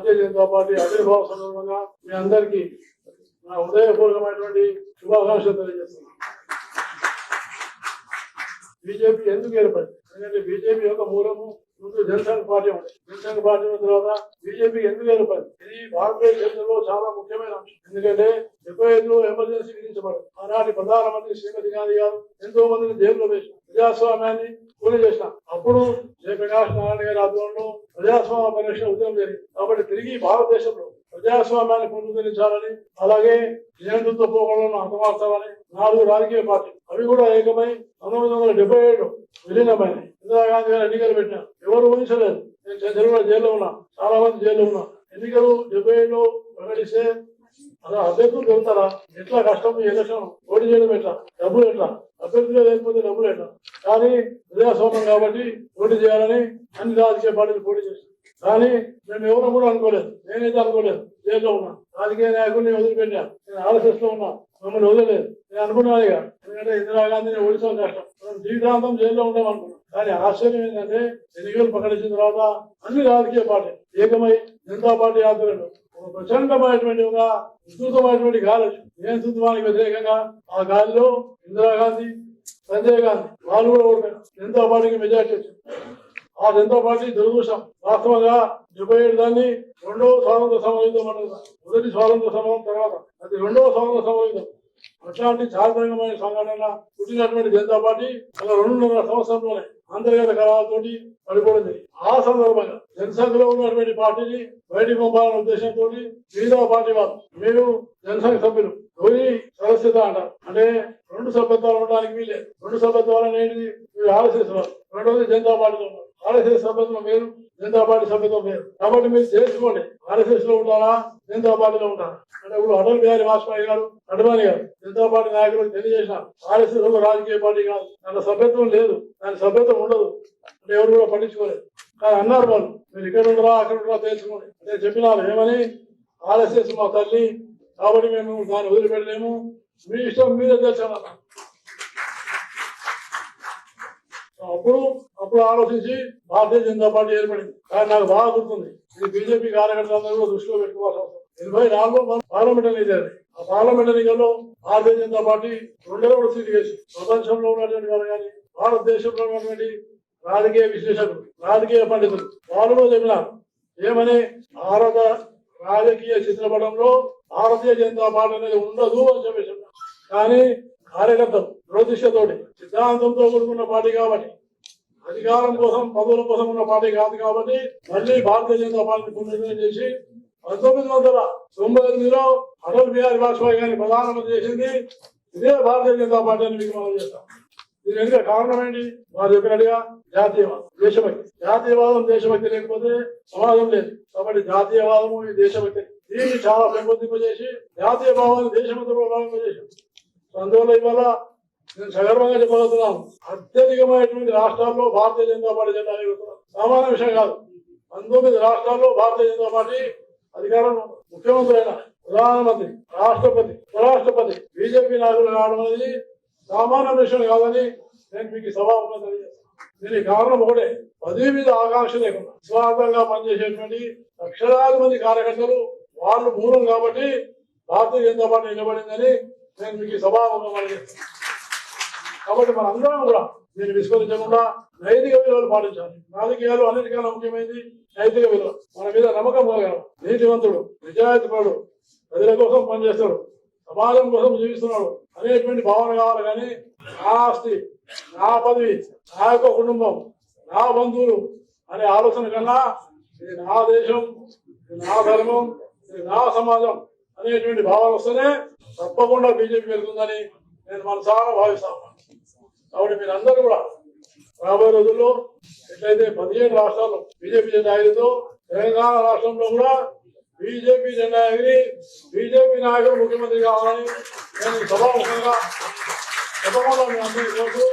Bharatiya Janata party ఆవిర్భావ సందర్భంగా మీ అందరికీ నా హృదయపూర్వకమైనటువంటి శుభాకాంక్షలు తెలియజేస్తున్నాను. బీజేపీ ఎందుకు ఏర్పడింది? ఎందుకంటే బీజేపీ యొక్క మూలము ముందు జనసంఘ పార్టీ ఉంది. జనసంఘ పార్టీ ఉన్న తర్వాత బీజేపీ ఎందుకు ఏర్పడింది? ఇది భారతదేశంలో చాలా ముఖ్యమైన అంశం. ఎందుకంటే 75లో ఎమర్జెన్సీ విధించబడింది. ఆనాటి ప్రధానమంత్రి శ్రీమతి గాంధీ గారు ఎంతో మందిని జైల్లో వేసిన ప్రజాస్వామ్యాన్ని కూలి చేసిన అప్పుడు జయప్రకాష్ నారాయణ గారి ఆధ్వర్యంలో ప్రజాస్వామ్య పరిరక్షణ ఉద్యమం జరిగింది. కాబట్టి తిరిగి భారతదేశంలో ప్రజాస్వామ్యాన్ని పునరుద్ధరించాలని, అలాగే నియంతృత్వ పోకడలను హతమార్చాలని 4 రాజకీయ పార్టీలు అవి కూడా ఏకమై 1977 విలీనమైనవి. ఇందిరాగాంధీ గారు ఎన్నికలు పెట్టినా ఎవరు ఊహించలేదు. నేను చంద్రబాబు జైల్లో ఉన్నా, చాలా మంది జైల్లో ఉన్నా. ఎన్నికలు 77లో ప్రకటిస్తే అలా అభ్యర్థులు దొరుకుతారా? ఎట్లా కష్టం ఈ ఎలక్షన్ పోటీ చేయడం ఎట్లా, డబ్బులు ఎట్లా, అభ్యర్థులు లేకపోతే డబ్బులు ఎట్లా? కానీ ప్రజాస్వామ్యం కాబట్టి పోటీ చేయాలని అన్ని రాజకీయ పార్టీలు పోటీ చేస్తారు. కానీ మేము ఎవరు కూడా అనుకోలేదు, నేనైతే అనుకోలేదు. జైల్లో ఉన్నా, రాజకీయ నాయకుడిని వదిలిపెట్టా, నేను ఆర్ఎస్ఎస్ లో ఉన్నా, మమ్మల్ని వదలలేదు. నేను అనుకున్నాను ఇక, ఎందుకంటే ఇందిరాగాంధీని ఓడిస్తాం కష్టం, మనం జీవితాంతం జైల్లో ఉంటాం అనుకున్నాం. కానీ ఆశ్చర్యం ఏంటంటే ఎన్నికలు ప్రకటించిన తర్వాత అన్ని రాజకీయ పార్టీలు ఏకమై జనతా పార్టీ ఆధ్వర్యంలో ఒక ప్రచండమైనటువంటి ఒక విస్తృతమైనటువంటి గాలి వచ్చింది. నియంతృత్వానికి వ్యతిరేకంగా ఆ గాలిలో ఇందిరాగాంధీ, సంజయ్ గాంధీ వాళ్ళు కూడా ఓడిపోయారు. జనతా పార్టీకి మెజార్టీ వచ్చింది. ఆ జనతా పార్టీ దురదృష్టం. వాస్తవంగా 77 దాన్ని 2వ స్వాతంత్ర సమరయుద్ధం అంటారు. మొదటి స్వాతంత్ర సమరం తర్వాత అది 2వ స్వాతంత్ర సమరయుద్ధం. అట్లాంటి చారిత్రకమైన సంఘటన పుట్టినటువంటి జనతా పార్టీ అలా 2.5 సంవత్సరంలోనే అంతర్గత కళాలతోటి పడిపోయింది. ఆ సందర్భంగా జనసంఘలో ఉన్నటువంటి పార్టీని బయటికి పంపాలనే ఉద్దేశంతో మిగతా పార్టీ వాళ్ళు మీరు జనసంఘ సభ్యులు గౌరీ సదస్యత అంటారు. అంటే 2 సభ్యత్వాలు ఉండడానికి వీలేదు. 2 సభ్యత్వాలు అనేది మీరు ఆర్ఎస్ఎస్ వాళ్ళు, రెండవది జనతా పార్టీలో ఉన్నారు. ఆర్ఎస్ఎస్ సభ్యత్వం వేరు, జనతా పార్టీ సభ్యత్వం వేరు. కాబట్టి మీరు చేసుకోండి, ఆర్ఎస్ఎస్ లో ఉంటారా, జనతా పార్టీలో ఉంటారా? అంటే ఇప్పుడు అటల్ బిహారీ వాజ్పేయి గారు, అడ్వాణి గారు జనతా పార్టీ నాయకులకు తెలియజేసినారు, ఆర్ఎస్ఎస్ ఒక రాజకీయ పార్టీ కాదు, దాని సభ్యత్వం లేదు, దాని సభ్యత్వం ఉండదు అంటే ఎవరు కూడా పట్టించుకోలేదు. కానీ అన్నారు వాళ్ళు, మీరు ఇక్కడ ఉండరా అక్కడ ఉండరా తెలుసుకోండి అంటే చెప్పినారు. ఏమని? ఆర్ఎస్ఎస్ మా తల్లి కాబట్టి మేము దాన్ని వదిలిపెట్టలేము, మీ ఇష్టం మీరే తెలుసుకున్నారు. అప్పుడు ఆలోచించి భారతీయ జనతా పార్టీ ఏర్పడింది. కానీ నాకు బాగా గుర్తుంది, ఇది బీజేపీ కార్యకర్తలందరూ కూడా దృష్టిలో పెట్టుకోవాల్సిన అవసరం. 84లో పార్లమెంట్ ఎన్నికలు. ఆ పార్లమెంట్ ఎన్నికల్లో భారతీయ జనతా పార్టీ 2 సీట్లు వేసి ప్రపంచంలో ఉన్నటువంటి వాళ్ళు కానీ భారతదేశంలో ఉన్నటువంటి రాజకీయ విశ్లేషకులు, రాజకీయ పండితులు వాళ్ళు కూడా చెప్పినారు. ఏమని? భారత రాజకీయ చిత్రపటంలో భారతీయ జనతా పార్టీ అనేది ఉండదు అని చెప్పేసి. కానీ కార్యకర్తలు దురదృష్టతోటి సిద్ధాంతంతో కూడుకున్న పార్టీ కాబట్టి, అధికారం కోసం పదవుల కోసం ఉన్న పార్టీ కాదు కాబట్టి మళ్ళీ భారతీయ జనతా పార్టీని పునర్నిర్ణయం చేసి 1999లో అటల్ బిహారీ వాజ్పేయి గారిని ప్రధానమంత్రి చేసింది ఇదే భారతీయ జనతా పార్టీ అని మీకు మనం చేస్తాం. దీని ఎందుకు కారణం ఏంటి? వారు చెప్పినట్టుగా జాతీయవాదం, దేశభక్తి. జాతీయవాదం, దేశభక్తి లేకపోతే సమాజం లేదు. కాబట్టి జాతీయవాదము ఈ దేశభక్తి దీన్ని చాలా పెంపొందింపజేసి జాతీయ భావాన్ని దేశమంతా ప్రభావింపజేసింది. అందువల్ల ఇవాళ నేను సగర్వంగా చెప్పగలుగుతున్నాను, అత్యధికమైనటువంటి రాష్ట్రాల్లో భారతీయ జనతా పార్టీ జెండా ఎగురుతున్నారు. సామాన్య విషయం కాదు. 19 రాష్ట్రాల్లో భారతీయ జనతా పార్టీ అధికారంలో ముఖ్యమంత్రులైన ప్రధానమంత్రి, రాష్ట్రపతి, ఉపరాష్ట్రపతి బీజేపీ నాయకులు కావడం అనేది సామాన్య విషయం కాదని నేను మీకు సభాముఖంగా తెలియజేస్తాను. దీనికి కారణం ఒకటే, పదవి మీద ఆకాంక్ష లేకుండా స్వార్థంగా పనిచేసేటువంటి లక్షలాది మంది కార్యకర్తలు వాళ్ళు మూలం కాబట్టి భారతీయ జనతా పార్టీ నిలబడిందని నేను మీకు సభాముఖంగా తెలియజేస్తాను. కాబట్టి మనందరం కూడా దీన్ని విస్మరించకుండా నైతిక విలువలు పాటించాలి. రాజకీయాలు అన్నిటికన్నా ముఖ్యమైనది నైతిక విలువ. మన మీద నమ్మకం కలగడం, నీతివంతుడు, నిజాయితీపరుడు, ప్రజల కోసం పనిచేస్తాడు, సమాజం కోసం జీవిస్తున్నాడు అనేటువంటి భావన కావాలి. కానీ నా ఆస్తి, నా పదవి, నా యొక్క కుటుంబం, నా బంధువులు అనే ఆలోచన కన్నా ఇది నా దేశం, ఇది నా ధర్మం, ఇది నా సమాజం అనేటువంటి భావన వస్తేనే తప్పకుండా బీజేపీ పెరుగుతుందని నేను మనసారా భావిస్తాను. కాబట్టి మీరందరూ కూడా రాబోయే రోజుల్లో ఎట్లయితే 17 రాష్ట్రాల్లో బీజేపీ జెండా ఎగిరితో తెలంగాణ రాష్ట్రంలో కూడా బీజేపీ జెండా ఎగిరి బీజేపీ నాయకులు ముఖ్యమంత్రి కావాలని నేను సభాముఖంగా తప్పకుండా మీ అందరికీ కోరుతూ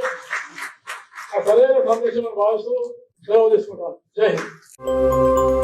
ఆ సరైన సందేశం భావిస్తూ సెలవు తీసుకుంటాను. జై హింద్.